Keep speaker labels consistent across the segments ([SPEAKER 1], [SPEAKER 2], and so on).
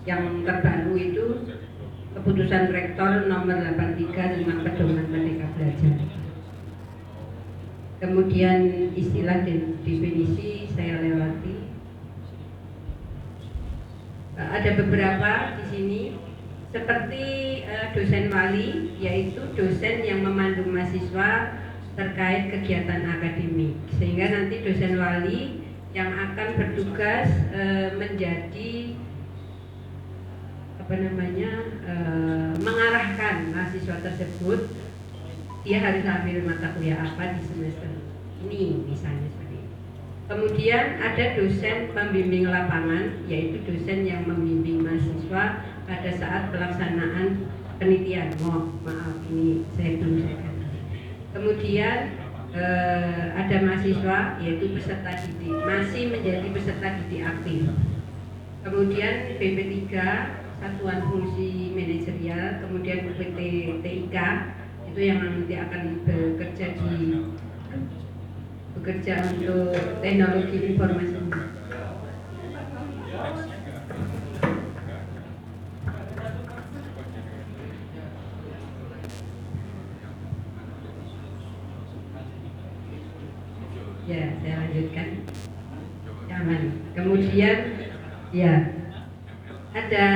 [SPEAKER 1] yang terbaru itu keputusan Rektor nomor 83 tentang pedoman Merdeka Belajar. Kemudian istilah dan definisi saya lewati. Ada beberapa di sini seperti dosen wali, yaitu dosen yang memandu mahasiswa terkait kegiatan akademik, sehingga nanti dosen wali yang akan bertugas menjadi mengarahkan mahasiswa tersebut, dia harus ambil mata kuliah apa di semester ini misalnya seperti itu. Kemudian ada dosen pembimbing lapangan, yaitu dosen yang membimbing mahasiswa pada saat pelaksanaan penelitian. Maaf, ini saya belum sampaikan. Kemudian ada mahasiswa, yaitu peserta didik, masih menjadi peserta didik aktif. Kemudian BP3, Satuan Fungsi Manajerial, kemudian UPT TIK, itu yang nanti akan bekerja untuk teknologi informasi. Ya, saya lanjutkan. Aman. Kemudian ya ada,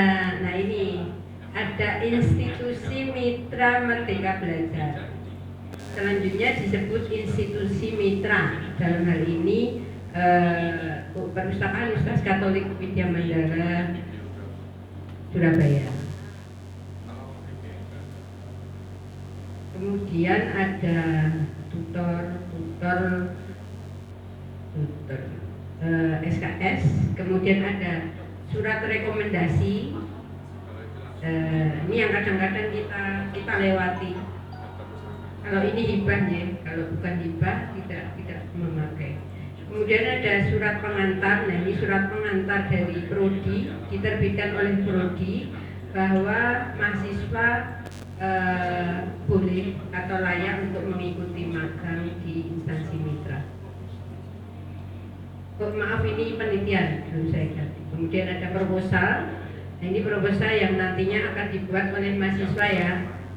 [SPEAKER 1] nah ini ada institusi mitra Merdeka Belajar. Selanjutnya disebut institusi mitra, dalam hal ini Perpustakaan Universitas Katolik Widya Mandala Surabaya. Kemudian ada tutor SKS, kemudian ada surat rekomendasi. Ini yang kadang-kadang kita lewati. Kalau ini hibah ya, kalau bukan hibah tidak memakai. Kemudian ada surat pengantar. Nah, ini surat pengantar dari Prodi, diterbitkan oleh Prodi, bahwa mahasiswa boleh atau layak untuk mengikuti magang di instansi mitra. Maaf, ini penelitian belum saya ganti. Kemudian ada proposal. Nah, ini proposal yang nantinya akan dibuat oleh mahasiswa ya.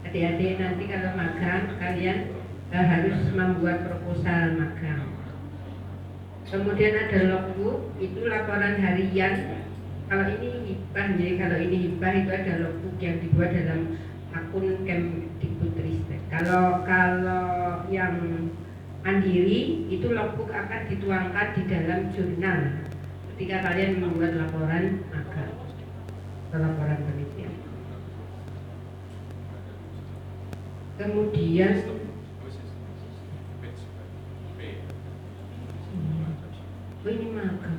[SPEAKER 1] Adik-adik nanti kalau magang kalian harus membuat proposal magang. Kemudian ada logbook, itu laporan harian. Kalau ini hibah ya, kalau ini hibah itu ada logbook yang dibuat dalam akun Kemdikbudristek. Kalau yang mandiri itu logbook akan dituangkan di dalam jurnal ketika kalian membuat laporan magang atau laporan penelitian. Kemudian ini magang.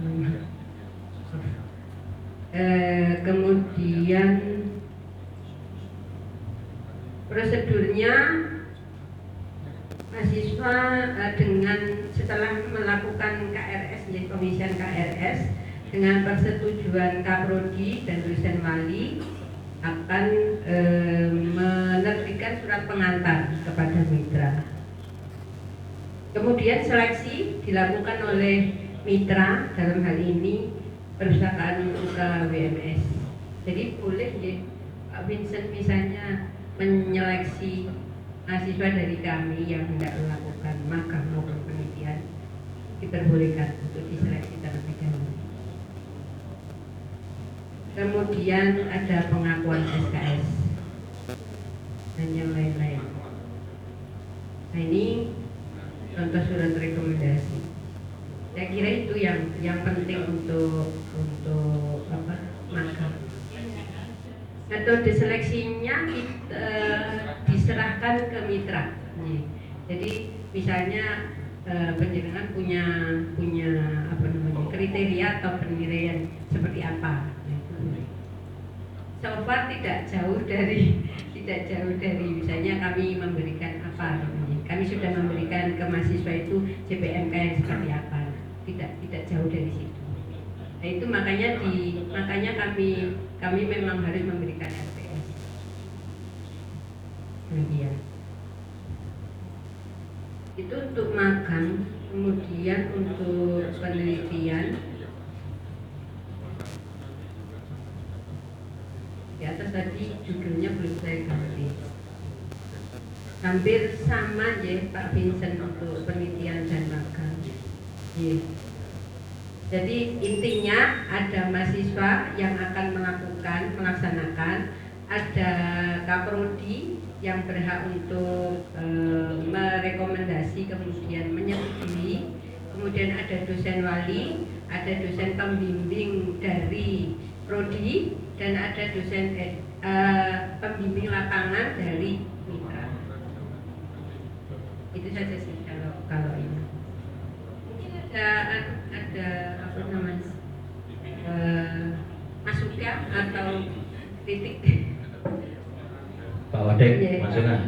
[SPEAKER 1] Kemudian prosedurnya, mahasiswa dengan setelah melakukan KRS, pengisian KRS dengan persetujuan Kaprodi dan dosen wali akan menerbitkan surat pengantar kepada mitra. Kemudian seleksi dilakukan oleh mitra, dalam hal ini Perpustakaan UKWMS. Jadi boleh ya Pak Vincent misalnya menyeleksi mahasiswa dari kami yang hendak melakukan magang maupun penelitian, diperbolehkan untuk diseleksi terlebih dahulu. Kemudian ada pengakuan SKS dan yang lain-lain. Nah, ini contoh surat rekomendasi. Saya kira itu yang penting untuk magang. Metode seleksinya diserahkan ke mitra. Jadi misalnya penjenengan punya kriteria atau penilaian seperti apa. So far tidak jauh dari misalnya kami memberikan apa. Kami sudah memberikan ke mahasiswa itu JPMK yang seperti apa. Tidak jauh dari situ. Nah, itu makanya kami memang harus memberikan LPS. Kemudian itu untuk magang. Kemudian untuk penelitian tadi judulnya belum saya ganti. Hampir sama ya Pak Vincent untuk penelitian dan magang. Ya. Jadi intinya ada mahasiswa yang akan melaksanakan, ada kaprodi yang berhak untuk merekomendasi kemudian menyetujui, kemudian ada dosen wali, ada dosen pembimbing dari prodi, dan ada dosen pembimbing lapangan dari mitra. Itu saja sih kalau ini. Mungkin ada apa namanya masukan atau kritik.
[SPEAKER 2] Pak Wadek,
[SPEAKER 1] Yeah.
[SPEAKER 2] masukan.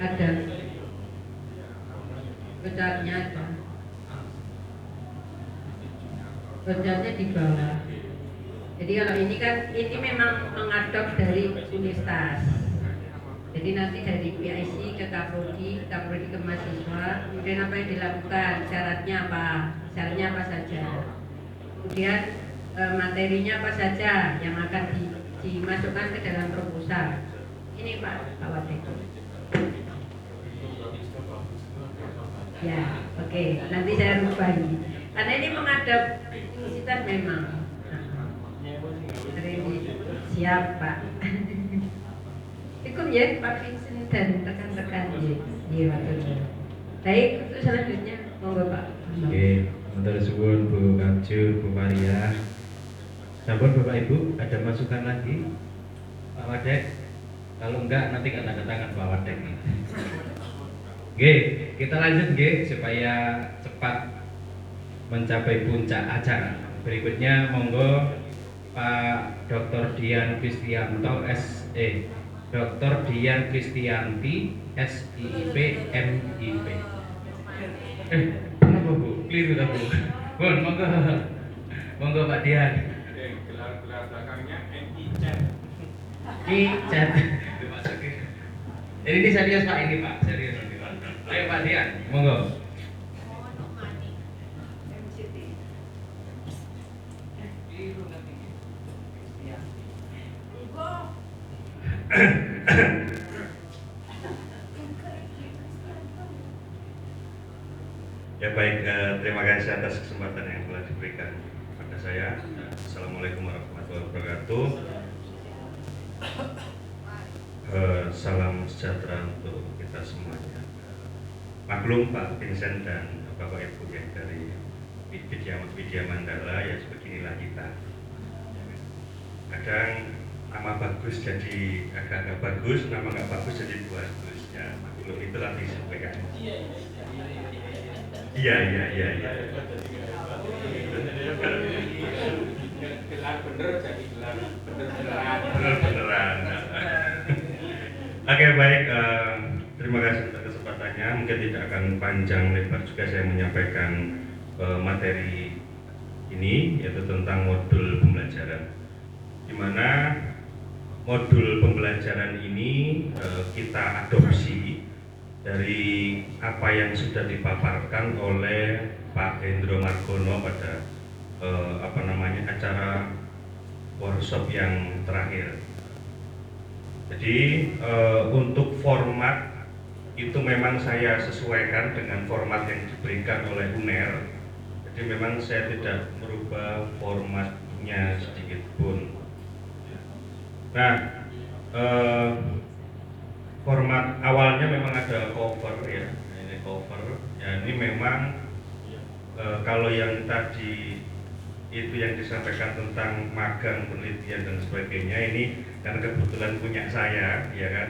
[SPEAKER 1] Ada becarnya ada. Becarnya di bawah. Jadi kalau ini kan ini memang mengadop dari universitas. Jadi nanti dari PIC ke Kaprodi ke mahasiswa, kemudian apa yang dilakukan, syaratnya apa saja. Kemudian materinya apa saja yang akan dimasukkan ke dalam proposal. Ini Pak Wadek. Ya, oke. Nanti saya rubah ini. Karena ini menghadap universitas memang. Hari ini siap Pak. Cukup ya Pak Vincent dan rekan-rekan. Iya, betul. Baik, untuk selanjutnya monggo Pak.
[SPEAKER 2] Oke, matur suwun Bu Kapju, Bu Maria. Sampun Bapak Ibu, ada masukan lagi? Pak Wadek? Kalau enggak nanti kata-katakan Pak Wadek. Oke, kita lanjut supaya cepat mencapai puncak acara. Berikutnya monggo Pak Dr. Dian Kristianto Dr. Dian Kristianti SIIP MIP. Kenapa Bu? Keliru tak Bu? Bon, monggo Pak Dian.
[SPEAKER 3] Gelar belakangnya NICET.
[SPEAKER 2] Chat. Ini serius Pak, ini Pak, serius ini Pak. Ayo Pak Dian, monggo.
[SPEAKER 3] Ya baik, terima kasih atas kesempatan yang telah diberikan kepada saya. Assalamualaikum warahmatullahi wabarakatuh. Salam sejahtera untuk kita semuanya. Maklum Pak Vincent dan Bapak Ibu yang dari Widya Mandala, ya beginilah kita. Kadang nama bagus jadi agak-agak bagus, nama nggak bagus jadi bagus. Ya maklum, itulah disampaikan. Iya.
[SPEAKER 4] Gelar bener jadi gelar beneran.
[SPEAKER 3] Beneran. Oke baik, terima kasih atas kesempatannya. Mungkin tidak akan panjang lebar juga saya menyampaikan materi ini, yaitu tentang modul pembelajaran. Di mana modul pembelajaran ini kita adopsi dari apa yang sudah dipaparkan oleh Pak Hendro Margono pada acara workshop yang terakhir. Jadi untuk format itu memang saya sesuaikan dengan format yang diberikan oleh UNER. Jadi memang saya tidak merubah formatnya sedikit pun. Nah, format awalnya memang ada cover ya, ini cover. Ya ini memang kalau yang tadi itu yang disampaikan tentang magang, penelitian dan sebagainya, ini karena kebetulan punya saya, ya kan,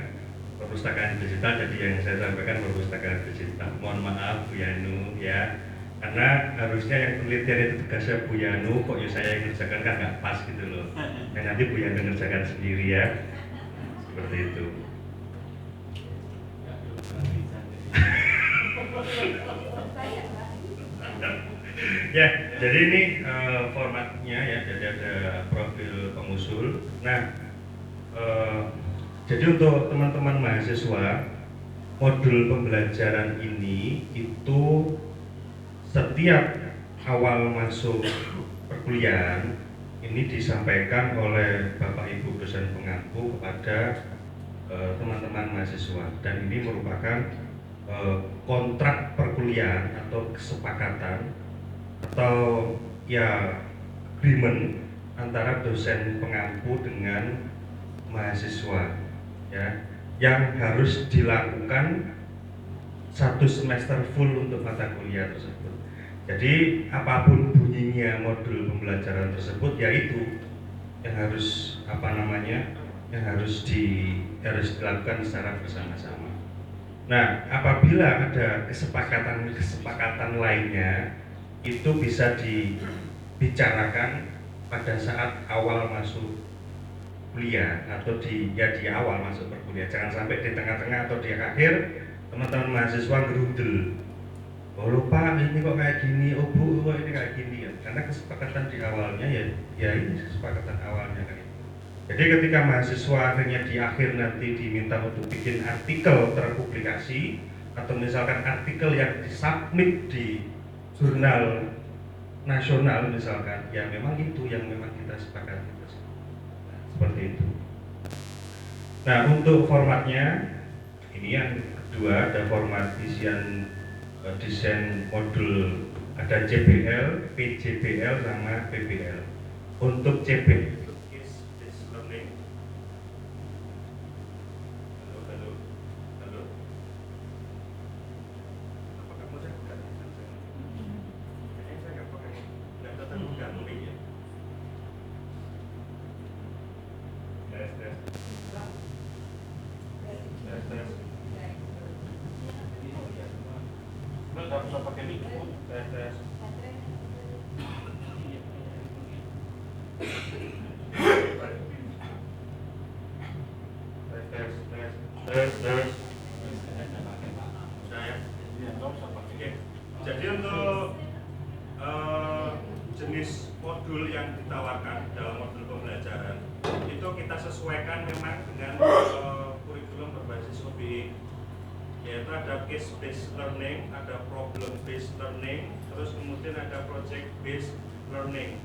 [SPEAKER 3] perpustakaan digital, jadi yang saya sampaikan perpustakaan digital. Mohon maaf Bu Yanu ya, karena harusnya yang penelitian itu tugasnya Bu Yanu, kok ya saya yang kerjakan kan nggak pas gitu loh. Dan nanti Bu Yanu ngerjakan sendiri ya, seperti itu. Ya, jadi ini formatnya ya, jadi ada profil pengusul. Nah, Jadi untuk teman-teman mahasiswa, modul pembelajaran ini itu setiap awal masuk perkuliahan ini disampaikan oleh Bapak Ibu dosen pengampu kepada teman-teman mahasiswa, dan ini merupakan kontrak perkuliahan atau kesepakatan atau ya agreement antara dosen pengampu dengan mahasiswa, ya, yang harus dilakukan 1 semester full untuk mata kuliah tersebut. Jadi apapun bunyinya modul pembelajaran tersebut, yaitu yang harus yang harus dilakukan secara bersama-sama. Nah, apabila ada kesepakatan lainnya, itu bisa dibicarakan pada saat awal masuk kuliah atau di awal masuk perkuliahan. Jangan sampai di tengah-tengah atau di akhir teman-teman mahasiswa gerudel. Oh lupa, ini kok kayak gini, oh bu kok ini kayak gini ya. Karena kesepakatan di awalnya ya ini kesepakatan awalnya kan. Jadi ketika mahasiswa akhirnya di akhir nanti diminta untuk bikin artikel terpublikasi atau misalkan artikel yang disubmit di jurnal nasional misalkan, ya memang itu yang memang kita sepakati. Nah, seperti itu. Nah, untuk formatnya ini yang kedua, ada format isian desain modul, ada CBL, PJBL sama PBL. Untuk CB itu case based learning. Halo. Apa kamu saya bukan? Kayaknya saya nggak pakai, nggak tetap bukan mic ya. Tes. Nggak usah pakai mic. Tes. Tes. Saya. Oke. Jadi untuk jenis modul yang ditawarkan dalam modul pembelajaran itu kita sesuaikan memang dengan kurikulum berbasis OBE, yaitu ada case based learning, ada problem based learning, terus kemudian ada project based learning.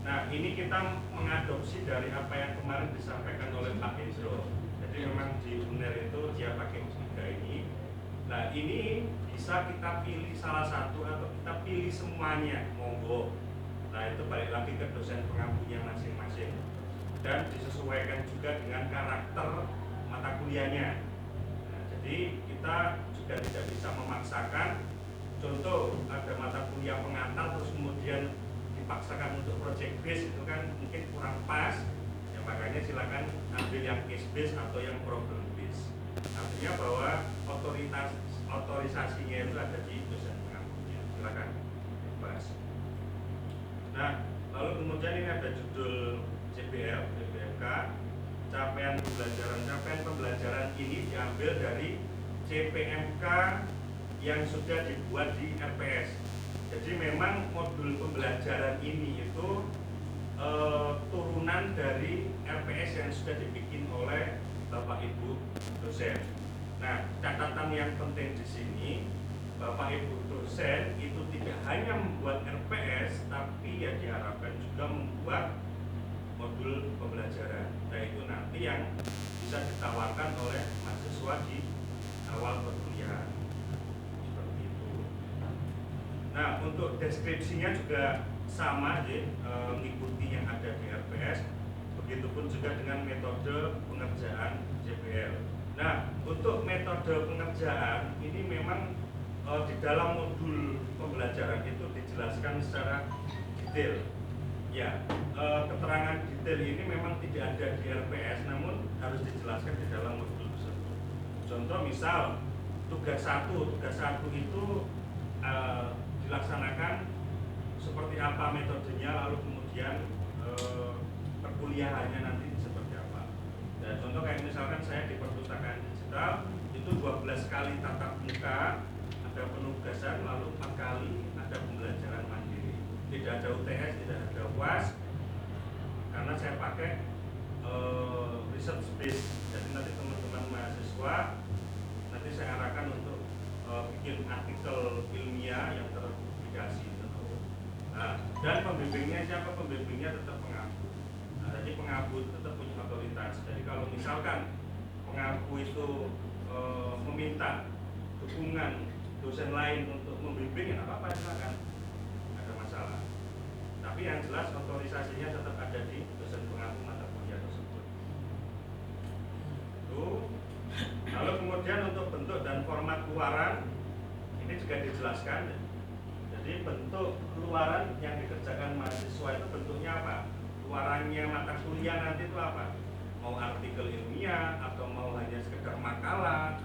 [SPEAKER 3] Nah, ini kita mengadopsi dari apa yang kemarin disampaikan oleh Pak Hendro. Jadi memang di UNER itu dia pakai 3 ini. Nah, ini bisa kita pilih salah satu atau kita pilih semuanya, monggo. Nah, itu balik lagi ke dosen pengampunya masing-masing dan disesuaikan juga dengan karakter mata kuliahnya. Nah, jadi kita juga tidak bisa memaksakan. Contoh, ada mata kuliah pengantar terus kemudian dipaksakan untuk project base, itu kan mungkin kurang pas ya, makanya silakan ambil yang case base atau yang problem base. Artinya bahwa otorisasinya itu ada di dosen pengampunya. Silakan bahas. Nah, lalu kemudian ini ada judul CBL, CBMK, capaian pembelajaran ini diambil dari CPMK yang sudah dibuat di RPS. Jadi memang modul pembelajaran ini itu turunan dari RPS yang sudah dibikin oleh Bapak Ibu dosen. Nah, catatan yang penting di sini, Bapak Ibu dosen itu tidak hanya membuat RPS, tapi ya diharapkan juga membuat modul pembelajaran. Nah, itu nanti yang bisa ditawarkan oleh mahasiswa di awal perkuliahan. Seperti itu. Nah, untuk deskripsinya juga sama aja, mengikuti yang ada di RPS. Begitupun juga dengan metode pengerjaan JBL. Nah, untuk metode pengerjaan ini memang di dalam modul pembelajaran itu dijelaskan secara detail. Ya, keterangan detail ini memang tidak ada di RPS, namun harus dijelaskan di dalam modul tersebut. Contoh misal tugas 1 itu dilaksanakan seperti apa metodenya, lalu kemudian perkuliahannya nanti seperti apa. Dan contoh kayak misalkan saya di perpustakaan digital itu 12 kali tatap muka, ada penugasan, lalu 4 kali ada pembelajaran mandiri. Tidak ada UTS, tidak ada UAS, karena saya pakai research base. Jadi nanti teman-teman mahasiswa nanti saya arahkan untuk bikin artikel ilmiah yang terpublikasi. Nah, dan pembimbingnya siapa? Pembimbingnya tetap pengaku. Nah, jadi pengaku tetap punya otoritas. Jadi kalau misalkan pengaku itu meminta dukungan dosen lain untuk membimbing, ya apa-apa, silakan, ada masalah. Tapi yang jelas otorisasinya tetap ada di dosen pengaku mata kuliah tersebut. Lalu kemudian untuk bentuk dan format luaran ini juga dijelaskan. Jadi bentuk luaran yang dikerjakan mahasiswa itu bentuknya apa? Luarannya mata kuliah nanti itu apa? Mau artikel ilmiah atau mau hanya sekedar makalah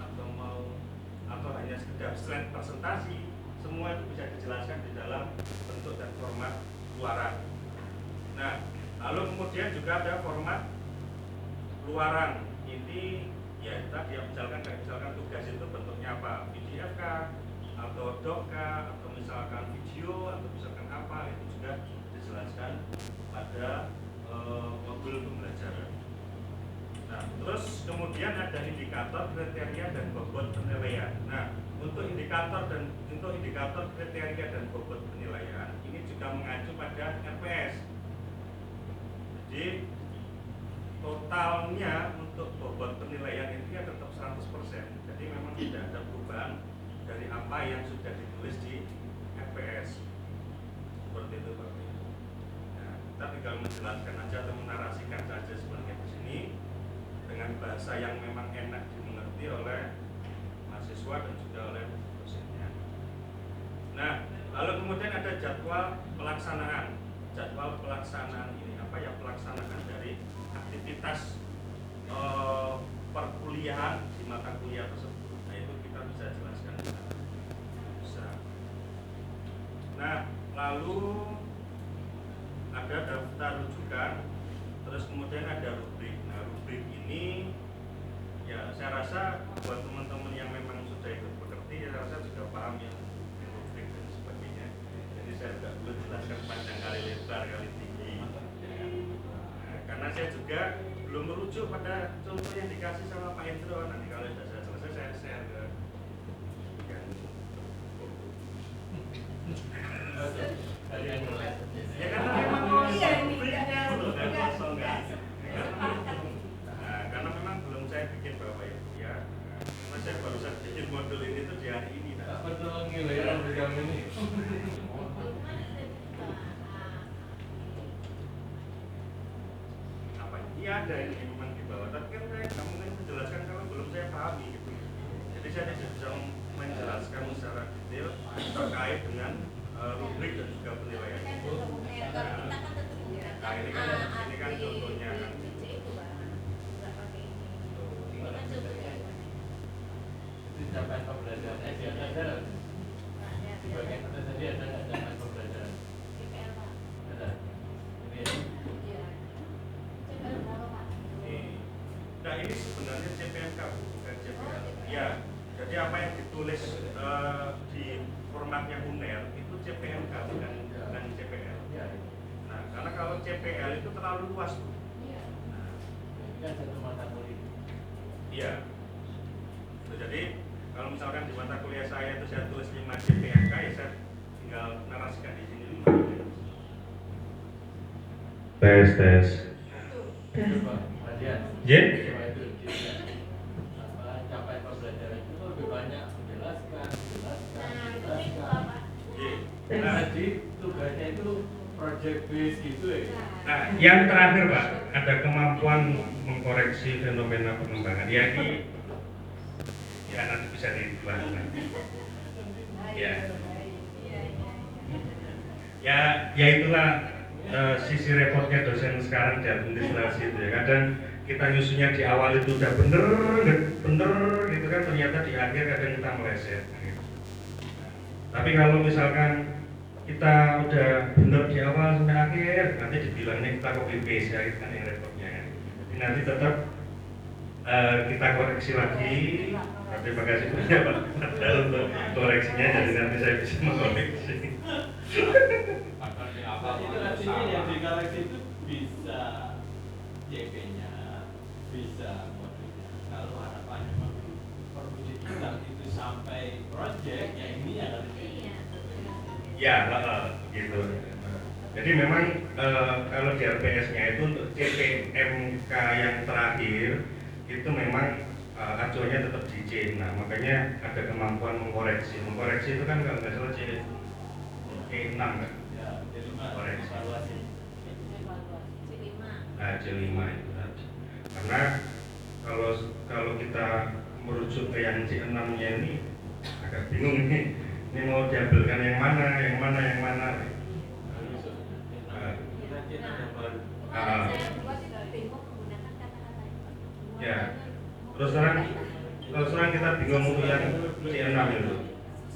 [SPEAKER 3] atau hanya sekedar slide presentasi, semua itu bisa dijelaskan di dalam bentuk dan format luaran. Nah, lalu kemudian juga ada format luaran. Ini ya tadi misalkan tugas itu bentuknya apa? PDF kah? Atau doc kah? Atau misalkan video atau misalkan apa, itu juga dijelaskan pada modul pembelajaran. Nah, terus kemudian ada indikator, kriteria, dan bobot penilaian. Nah, untuk indikator, kriteria, dan bobot penilaian ini juga mengacu pada RPS. Jadi totalnya untuk bobot penilaian itu ya tetap 100%. Jadi memang tidak ada perubahan dari apa yang sudah ditulis di RPS. Seperti itu Pak. Nah, kita tinggal menjelaskan aja atau menarasikan saja sebenarnya di sini dengan bahasa yang memang enak dimengerti oleh mahasiswa dan juga oleh dosennya. Nah, lalu kemudian ada jadwal pelaksanaan. Jadwal pelaksanaan ini apa ya? Pelaksanaan dari aktivitas perkuliahan di mata kuliah tersebut. Nah, itu kita bisa jelaskan. Bisa. Nah, lalu ada daftar rujukan, terus kemudian ada rubrik. Nah, rubrik ini ya saya rasa buat teman-teman yang memang sudah ikut bekerja, saya rasa juga paham ya rubrik dan sebagainya. Jadi saya tidak perlu jelaskan panjang kali lebar kali tinggi. Nah, karena saya juga belum merujuk pada contoh yang dikasih sama Pak Hendro. Nanti kalau sudah saya selesai saya share ke yang ya karena memang rubriknya sudah kosong kan. Nah, karena memang belum saya bikin Bapak Ibu ya. Karena saya baru saja bikin modul ini tuh di hari ini.
[SPEAKER 2] Apa tuh ngilairan program ini?
[SPEAKER 3] Apa ini ada ini memang di bawah. Tapi kan saya nggak mungkin menjelaskan kalau belum saya pahami gitu. Jadi saya tidak bisa menjelaskan secara detail terkait dengan rubrik dan juga penilaian. Nah, ini kan contohnya kan.
[SPEAKER 2] Itu capaian pembelajaran ada. Di bagian atas tadi ada capaian pembelajaran. Ada. Ini ya.
[SPEAKER 3] Nah, ini sebenarnya CPNK bukan CPL. Ya, jadi apa yang ditulis di formatnya UNER itu CPNK bukan CPL. Nah, karena kalau CPL itu terlalu luas Bu.
[SPEAKER 2] Nah, ini kan satu mata kuliah.
[SPEAKER 3] Iya. Jadi kalau misalkan di mata kuliah saya itu saya tulis 5 CPNK, ya saya tinggal narasikan di sini 5. Tes.
[SPEAKER 2] Coba, Adian.
[SPEAKER 3] J.
[SPEAKER 2] Coba itu capaian pembelajaran itu lebih banyak menjelaskan.
[SPEAKER 3] Nah,
[SPEAKER 2] Tadi tugasnya itu project based gitu ya.
[SPEAKER 3] nah, yang terakhir Pak, ada kemampuan mengkoreksi fenomena pengembangan. Ya ini, ya nanti bisa dibahas lagi. Ya itulah sisi repotnya dosen sekarang di administrasi itu ya. Kadang kita nyusunnya di awal itu udah bener gitu kan, ternyata di akhir kadang kita meleset. Tapi kalau misalkan kita udah bener di awal sampai akhir, nanti dibilangnya kita copy paste ya, itu kan yang repotnya. Jadi nanti tetap kita koreksi lagi. Terima kasih banyak Pak Padahal untuk koreksinya, jadi nanti saya bisa mengoreksi.
[SPEAKER 2] Itu artinya yang dikoreksi itu bisa JP-nya, bisa
[SPEAKER 5] ada modul. Kalau harapannya perlu digital itu sampai project, ya ini yang harus
[SPEAKER 3] ya gitu. Jadi memang kalau di RPS-nya itu untuk CPMK yang terakhir itu memang acuannya tetap di C6, makanya ada kemampuan mengkoreksi itu kan kalau nggak salah C6 kan?
[SPEAKER 5] ya jadi
[SPEAKER 3] Koreksi.
[SPEAKER 5] evaluasi.
[SPEAKER 3] Nah, C5 itu tadi. Karena kalau kita merujuk ke yang C6-nya ini agak bingung nih. Ini mau diambilkan yang mana? Ya, terus terang kita bingung untuk yang C6 itu.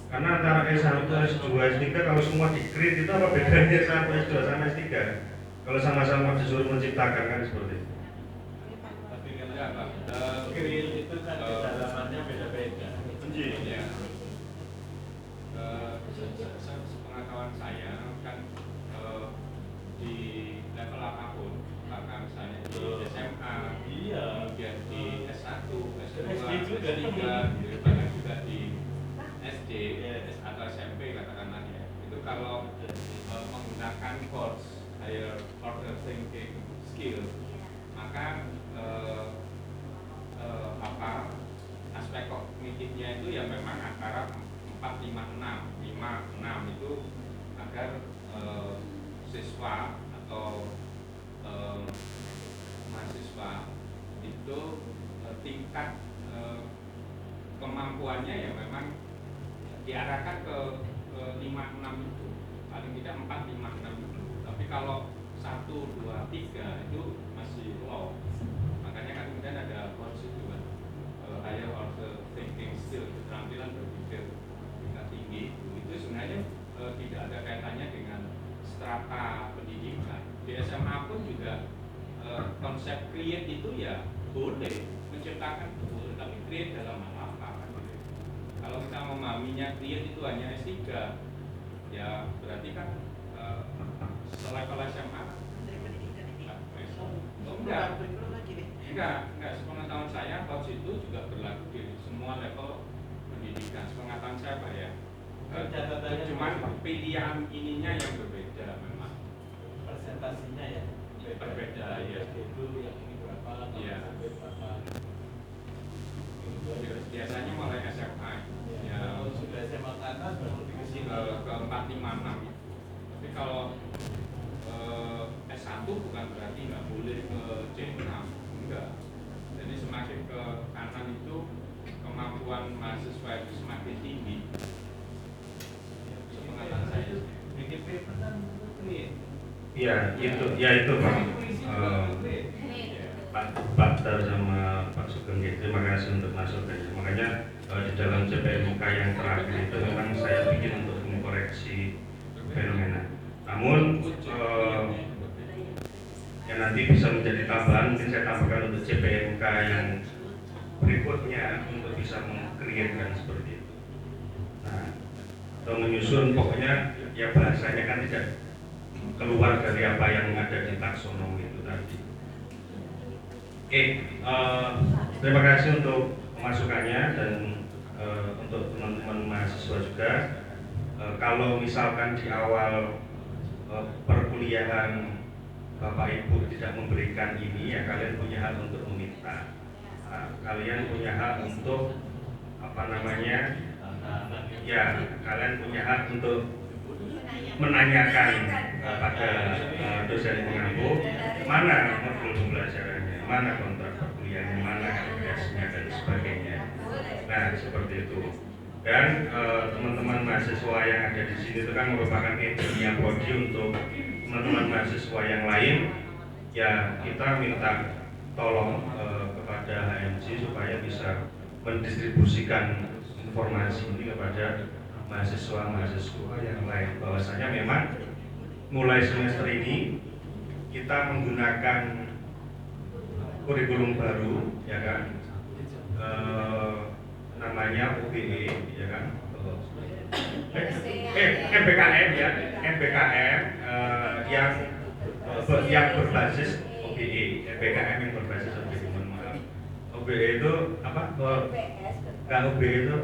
[SPEAKER 3] Karena antara S1, S2, S3 kalau semua di-create itu apa bedanya S1, S2 sama S3? Kalau sama-sama disuruh menciptakan kan seperti itu.
[SPEAKER 5] Tapi kan enggak Pak, create itu kan kedalamannya beda-beda.
[SPEAKER 2] Ya. Sepengetahuan saya kan di level apapun, bahkan misalnya di SMA,
[SPEAKER 5] Iya.
[SPEAKER 2] kemudian di S1, S2,
[SPEAKER 5] SD juga.
[SPEAKER 2] S3, bahkan juga di SD atau SMP katakanlah ya. Itu kalau menggunakan course higher order thinking skill, maka aspek kognitifnya itu ya memang antara 4, 5, 6 itu agar siswa atau mahasiswa itu tingkat kemampuannya ya memang diarahkan ke 5, 6 itu, paling tidak 4, 5, 6 itu. Tapi kalau 1, 2, 3 itu masih low. Makanya kan kemudian ada course itu kan, higher order thinking skill, keterampilan berpikir tingkat tinggi. Itu sebenarnya tidak ada kaitannya dengan strata pendidikan. Di SMA pun juga konsep create itu ya boleh menciptakan boleh, tapi create dalam hal apa kan gitu. Kalau kita memahaminya create itu hanya S3, ya berarti kan selevel SMA enggak sepengetahuan saya coach itu juga berlaku di semua level pendidikan. Sepengetahuan saya Pak ya, cuman pilihan ininya yang berbeda memang,
[SPEAKER 5] Presentasinya ya
[SPEAKER 2] berbeda ya.
[SPEAKER 5] itu yang ini berapa,
[SPEAKER 2] Iya.
[SPEAKER 5] sampai berapa.
[SPEAKER 2] Biasanya mulai SMA ya,
[SPEAKER 5] Kalau sudah SMA ke atas baru ke sini.
[SPEAKER 2] ke 4, 5, 6 itu. Tapi kalau S1 bukan berarti nggak boleh ke C6, enggak. Jadi semakin ke kanan itu kemampuan mahasiswa itu semakin tinggi. Sepengetahuan saya.
[SPEAKER 5] Bikin paper kan create.
[SPEAKER 3] Iya, itu Pak. Pak Dar sama Pak Sugeng, terima kasih untuk masukannya. Makanya di dalam CPMK yang terakhir itu memang saya bikin untuk mengkoreksi fenomena. Namun yang nanti bisa menjadi tambahan, mungkin saya tambahkan untuk CPMK yang berikutnya untuk bisa mengkreatkan seperti itu. Nah, atau menyusun, pokoknya ya bahasanya kan tidak keluar dari apa yang ada di taksonomi itu tadi. Terima kasih untuk masukannya dan untuk teman-teman mahasiswa juga. Kalau misalkan di awal perkuliahan Bapak Ibu tidak memberikan ini, ya kalian punya hak untuk meminta. Kalian punya hak untuk ya kalian punya hak untuk menanyakan pada dosen pengampu mana modul pembelajarannya, mana kontrak perkuliahannya, mana LPS-nya dan sebagainya. Nah seperti itu. Dan teman-teman mahasiswa yang ada di sini itu kan merupakan media prodi untuk teman-teman mahasiswa yang lain. Ya kita minta tolong kepada HMC supaya bisa mendistribusikan informasi ini kepada mahasiswa-mahasiswa yang lain, bahwasanya memang mulai semester ini kita menggunakan kurikulum baru, ya kan, namanya UBE, ya kan, MBKM ya, MBKM yang berbasis OBE, MBKM yang berbasis OBE, OBE itu apa? KUB itu